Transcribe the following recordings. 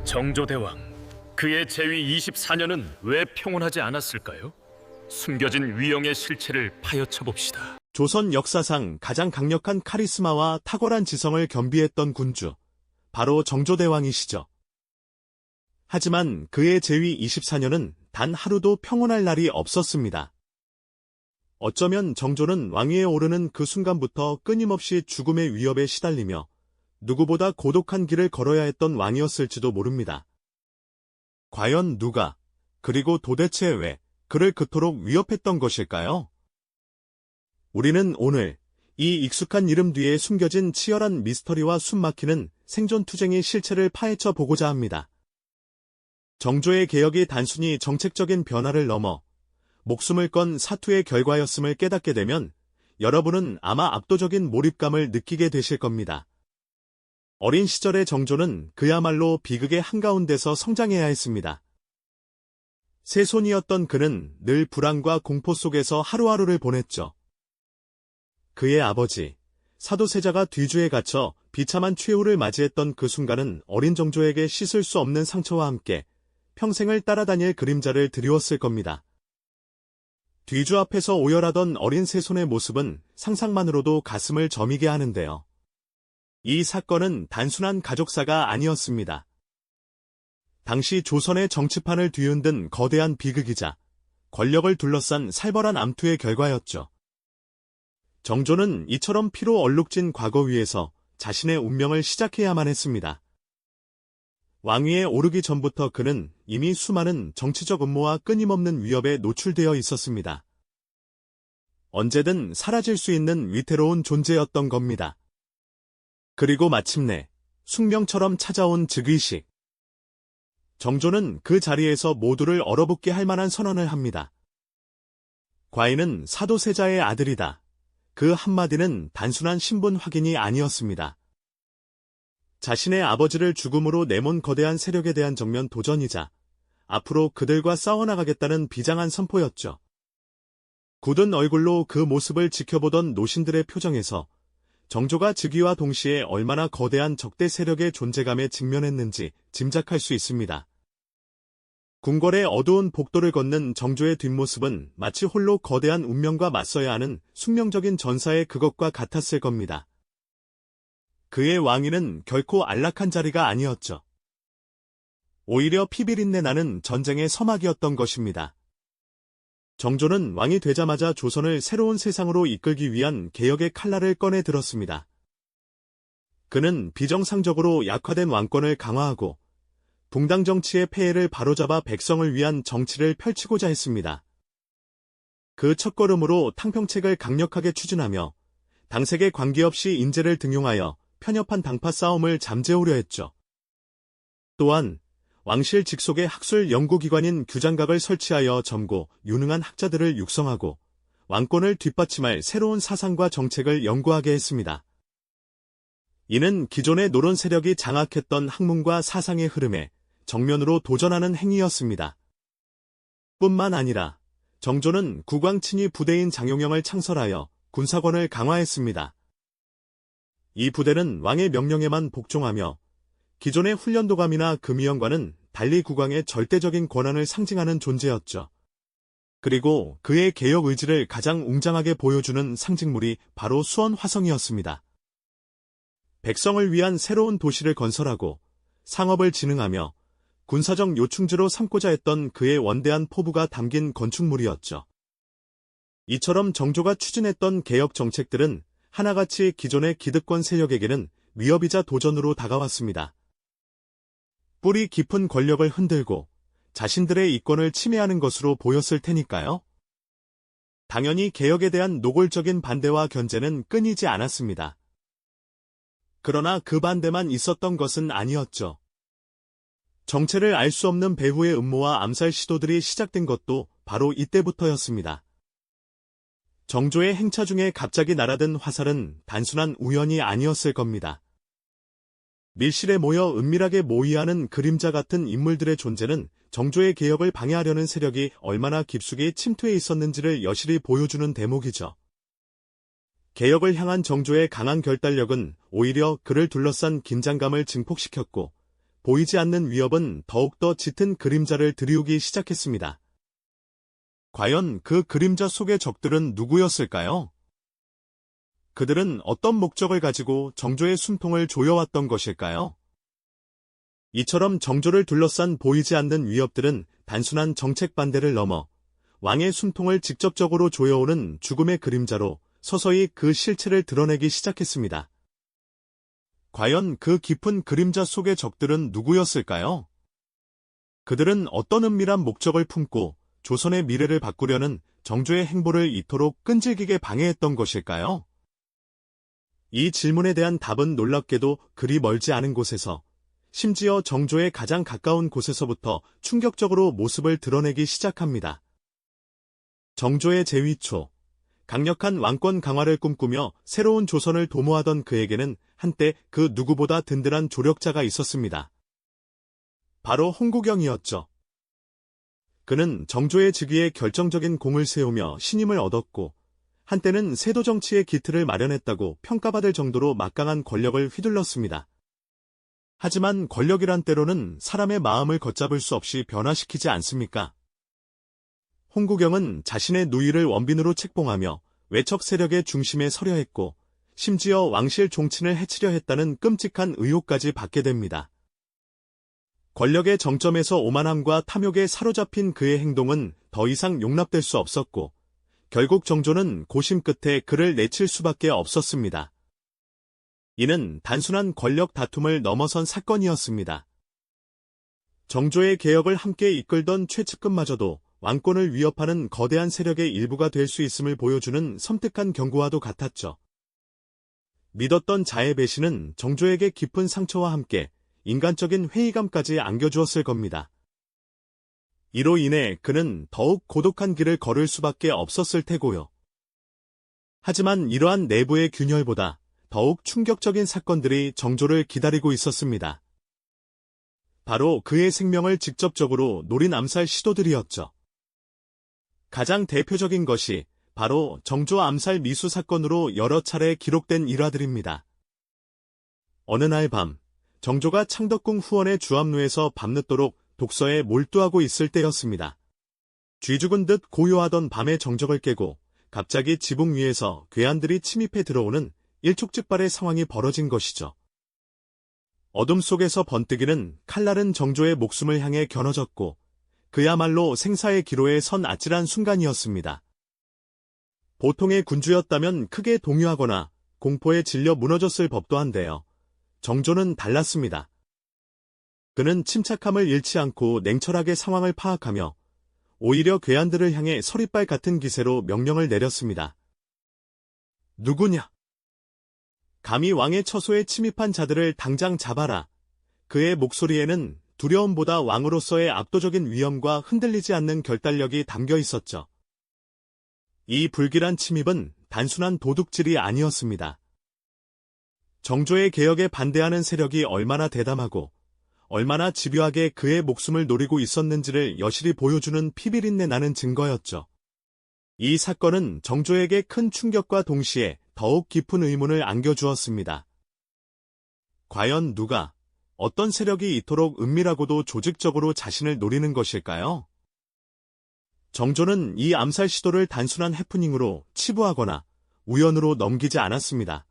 정조대왕, 그의 재위 24년은 왜 평온하지 않았을까요? 숨겨진 위영의 실체를 파헤쳐 봅시다. 조선 역사상 가장 강력한 카리스마와 탁월한 지성을 겸비했던 군주, 바로 정조대왕이시죠. 하지만 그의 재위 24년은 단 하루도 평온할 날이 없었습니다. 어쩌면 정조는 왕위에 오르는 그 순간부터 끊임없이 죽음의 위협에 시달리며 누구보다 고독한 길을 걸어야 했던 왕이었을지도 모릅니다. 과연 누가, 그리고 도대체 왜 그를 그토록 위협했던 것일까요? 우리는 오늘 이 익숙한 이름 뒤에 숨겨진 치열한 미스터리와 숨막히는 생존투쟁의 실체를 파헤쳐 보고자 합니다. 정조의 개혁이 단순히 정책적인 변화를 넘어 목숨을 건 사투의 결과였음을 깨닫게 되면 여러분은 아마 압도적인 몰입감을 느끼게 되실 겁니다. 어린 시절의 정조는 그야말로 비극의 한가운데서 성장해야 했습니다. 새손이었던 그는 늘 불안과 공포 속에서 하루하루를 보냈죠. 그의 아버지, 사도세자가 뒤주에 갇혀 비참한 최후를 맞이했던 그 순간은 어린 정조에게 씻을 수 없는 상처와 함께 평생을 따라다닐 그림자를 드리웠을 겁니다. 뒤주 앞에서 오열하던 어린 새손의 모습은 상상만으로도 가슴을 저미게 하는데요. 이 사건은 단순한 가족사가 아니었습니다. 당시 조선의 정치판을 뒤흔든 거대한 비극이자 권력을 둘러싼 살벌한 암투의 결과였죠. 정조는 이처럼 피로 얼룩진 과거 위에서 자신의 운명을 시작해야만 했습니다. 왕위에 오르기 전부터 그는 이미 수많은 정치적 음모와 끊임없는 위협에 노출되어 있었습니다. 언제든 사라질 수 있는 위태로운 존재였던 겁니다. 그리고 마침내 숙명처럼 찾아온 즉위식. 정조는 그 자리에서 모두를 얼어붙게 할 만한 선언을 합니다. 과인은 사도세자의 아들이다. 그 한마디는 단순한 신분 확인이 아니었습니다. 자신의 아버지를 죽음으로 내몬 거대한 세력에 대한 정면 도전이자 앞으로 그들과 싸워나가겠다는 비장한 선포였죠. 굳은 얼굴로 그 모습을 지켜보던 노신들의 표정에서 정조가 즉위와 동시에 얼마나 거대한 적대 세력의 존재감에 직면했는지 짐작할 수 있습니다. 궁궐의 어두운 복도를 걷는 정조의 뒷모습은 마치 홀로 거대한 운명과 맞서야 하는 숙명적인 전사의 그것과 같았을 겁니다. 그의 왕위는 결코 안락한 자리가 아니었죠. 오히려 피비린내 나는 전쟁의 서막이었던 것입니다. 정조는 왕이 되자마자 조선을 새로운 세상으로 이끌기 위한 개혁의 칼날을 꺼내 들었습니다. 그는 비정상적으로 약화된 왕권을 강화하고 붕당 정치의 폐해를 바로잡아 백성을 위한 정치를 펼치고자 했습니다. 그 첫걸음으로 탕평책을 강력하게 추진하며 당색에 관계없이 인재를 등용하여 편협한 당파 싸움을 잠재우려 했죠. 또한 왕실 직속의 학술 연구기관인 규장각을 설치하여 젊고 유능한 학자들을 육성하고 왕권을 뒷받침할 새로운 사상과 정책을 연구하게 했습니다. 이는 기존의 노론 세력이 장악했던 학문과 사상의 흐름에 정면으로 도전하는 행위였습니다. 뿐만 아니라 정조는 국왕친위 부대인 장용영을 창설하여 군사권을 강화했습니다. 이 부대는 왕의 명령에만 복종하며 기존의 훈련도감이나 금위원과는 달리 국왕의 절대적인 권한을 상징하는 존재였죠. 그리고 그의 개혁 의지를 가장 웅장하게 보여주는 상징물이 바로 수원화성이었습니다. 백성을 위한 새로운 도시를 건설하고 상업을 진흥하며 군사적 요충지로 삼고자 했던 그의 원대한 포부가 담긴 건축물이었죠. 이처럼 정조가 추진했던 개혁 정책들은 하나같이 기존의 기득권 세력에게는 위협이자 도전으로 다가왔습니다. 뿌리 깊은 권력을 흔들고 자신들의 이권을 침해하는 것으로 보였을 테니까요. 당연히 개혁에 대한 노골적인 반대와 견제는 끊이지 않았습니다. 그러나 그 반대만 있었던 것은 아니었죠. 정체를 알 수 없는 배후의 음모와 암살 시도들이 시작된 것도 바로 이때부터였습니다. 정조의 행차 중에 갑자기 날아든 화살은 단순한 우연이 아니었을 겁니다. 밀실에 모여 은밀하게 모의하는 그림자 같은 인물들의 존재는 정조의 개혁을 방해하려는 세력이 얼마나 깊숙이 침투해 있었는지를 여실히 보여주는 대목이죠. 개혁을 향한 정조의 강한 결단력은 오히려 그를 둘러싼 긴장감을 증폭시켰고 보이지 않는 위협은 더욱더 짙은 그림자를 드리우기 시작했습니다. 과연 그 그림자 속의 적들은 누구였을까요? 그들은 어떤 목적을 가지고 정조의 숨통을 조여왔던 것일까요? 이처럼 정조를 둘러싼 보이지 않는 위협들은 단순한 정책 반대를 넘어 왕의 숨통을 직접적으로 조여오는 죽음의 그림자로 서서히 그 실체를 드러내기 시작했습니다. 과연 그 깊은 그림자 속의 적들은 누구였을까요? 그들은 어떤 은밀한 목적을 품고 조선의 미래를 바꾸려는 정조의 행보를 이토록 끈질기게 방해했던 것일까요? 이 질문에 대한 답은 놀랍게도 그리 멀지 않은 곳에서, 심지어 정조의 가장 가까운 곳에서부터 충격적으로 모습을 드러내기 시작합니다. 정조의 재위 초, 강력한 왕권 강화를 꿈꾸며 새로운 조선을 도모하던 그에게는 한때 그 누구보다 든든한 조력자가 있었습니다. 바로 홍구경이었죠. 그는 정조의 즉위에 결정적인 공을 세우며 신임을 얻었고, 한때는 세도 정치의 기틀을 마련했다고 평가받을 정도로 막강한 권력을 휘둘렀습니다. 하지만 권력이란 때로는 사람의 마음을 걷잡을 수 없이 변화시키지 않습니까? 홍구경은 자신의 누이를 원빈으로 책봉하며 외척 세력의 중심에 서려 했고, 심지어 왕실 종친을 해치려 했다는 끔찍한 의혹까지 받게 됩니다. 권력의 정점에서 오만함과 탐욕에 사로잡힌 그의 행동은 더 이상 용납될 수 없었고, 결국 정조는 고심 끝에 그를 내칠 수밖에 없었습니다. 이는 단순한 권력 다툼을 넘어선 사건이었습니다. 정조의 개혁을 함께 이끌던 최측근마저도 왕권을 위협하는 거대한 세력의 일부가 될 수 있음을 보여주는 섬뜩한 경고와도 같았죠. 믿었던 자의 배신은 정조에게 깊은 상처와 함께 인간적인 회의감까지 안겨주었을 겁니다. 이로 인해 그는 더욱 고독한 길을 걸을 수밖에 없었을 테고요. 하지만 이러한 내부의 균열보다 더욱 충격적인 사건들이 정조를 기다리고 있었습니다. 바로 그의 생명을 직접적으로 노린 암살 시도들이었죠. 가장 대표적인 것이 바로 정조 암살 미수 사건으로 여러 차례 기록된 일화들입니다. 어느 날 밤, 정조가 창덕궁 후원의 주암루에서 밤늦도록 독서에 몰두하고 있을 때였습니다. 쥐죽은 듯 고요하던 밤의 정적을 깨고 갑자기 지붕 위에서 괴한들이 침입해 들어오는 일촉즉발의 상황이 벌어진 것이죠. 어둠 속에서 번뜩이는 칼날은 정조의 목숨을 향해 겨눠졌고, 그야말로 생사의 기로에 선 아찔한 순간이었습니다. 보통의 군주였다면 크게 동요하거나 공포에 질려 무너졌을 법도 한데요. 정조는 달랐습니다. 그는 침착함을 잃지 않고 냉철하게 상황을 파악하며 오히려 괴한들을 향해 서리빨 같은 기세로 명령을 내렸습니다. 누구냐? 감히 왕의 처소에 침입한 자들을 당장 잡아라. 그의 목소리에는 두려움보다 왕으로서의 압도적인 위엄과 흔들리지 않는 결단력이 담겨 있었죠. 이 불길한 침입은 단순한 도둑질이 아니었습니다. 정조의 개혁에 반대하는 세력이 얼마나 대담하고 얼마나 집요하게 그의 목숨을 노리고 있었는지를 여실히 보여주는 피비린내 나는 증거였죠. 이 사건은 정조에게 큰 충격과 동시에 더욱 깊은 의문을 안겨주었습니다. 과연 누가, 어떤 세력이 이토록 은밀하고도 조직적으로 자신을 노리는 것일까요? 정조는 이 암살 시도를 단순한 해프닝으로 치부하거나 우연으로 넘기지 않았습니다.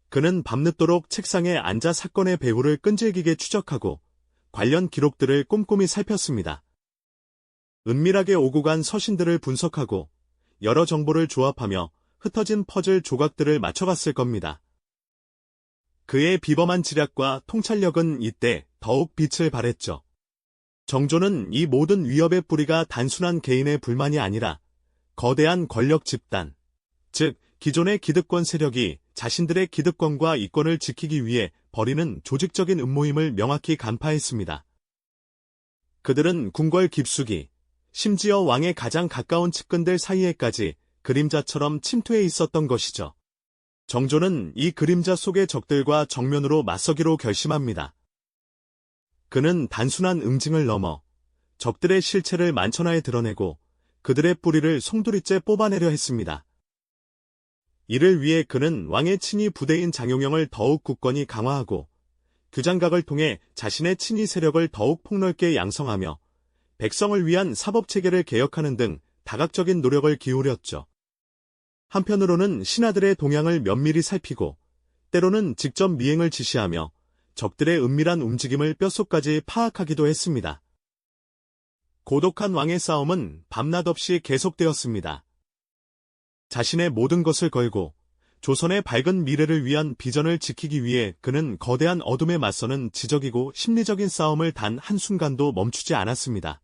그는 밤늦도록 책상에 앉아 사건의 배후를 끈질기게 추적하고 관련 기록들을 꼼꼼히 살폈습니다. 은밀하게 오고 간 서신들을 분석하고 여러 정보를 조합하며 흩어진 퍼즐 조각들을 맞춰갔을 겁니다. 그의 비범한 지략과 통찰력은 이때 더욱 빛을 발했죠. 정조는 이 모든 위협의 뿌리가 단순한 개인의 불만이 아니라 거대한 권력 집단, 즉 기존의 기득권 세력이 자신들의 기득권과 이권을 지키기 위해 벌이는 조직적인 음모임을 명확히 간파했습니다. 그들은 궁궐 깊숙이, 심지어 왕의 가장 가까운 측근들 사이에까지 그림자처럼 침투해 있었던 것이죠. 정조는 이 그림자 속의 적들과 정면으로 맞서기로 결심합니다. 그는 단순한 응징을 넘어 적들의 실체를 만천하에 드러내고 그들의 뿌리를 송두리째 뽑아내려 했습니다. 이를 위해 그는 왕의 친위 부대인 장용영을 더욱 굳건히 강화하고 규장각을 통해 자신의 친위 세력을 더욱 폭넓게 양성하며 백성을 위한 사법체계를 개혁하는 등 다각적인 노력을 기울였죠. 한편으로는 신하들의 동향을 면밀히 살피고 때로는 직접 미행을 지시하며 적들의 은밀한 움직임을 뼛속까지 파악하기도 했습니다. 고독한 왕의 싸움은 밤낮 없이 계속되었습니다. 자신의 모든 것을 걸고 조선의 밝은 미래를 위한 비전을 지키기 위해 그는 거대한 어둠에 맞서는 지적이고 심리적인 싸움을 단 한순간도 멈추지 않았습니다.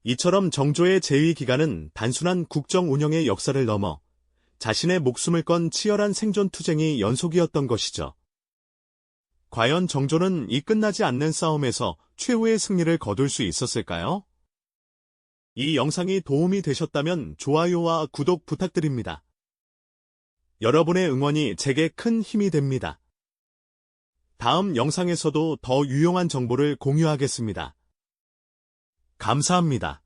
이처럼 정조의 재위 기간은 단순한 국정 운영의 역사를 넘어 자신의 목숨을 건 치열한 생존 투쟁이 연속이었던 것이죠. 과연 정조는 이 끝나지 않는 싸움에서 최후의 승리를 거둘 수 있었을까요? 이 영상이 도움이 되셨다면 좋아요와 구독 부탁드립니다. 여러분의 응원이 제게 큰 힘이 됩니다. 다음 영상에서도 더 유용한 정보를 공유하겠습니다. 감사합니다.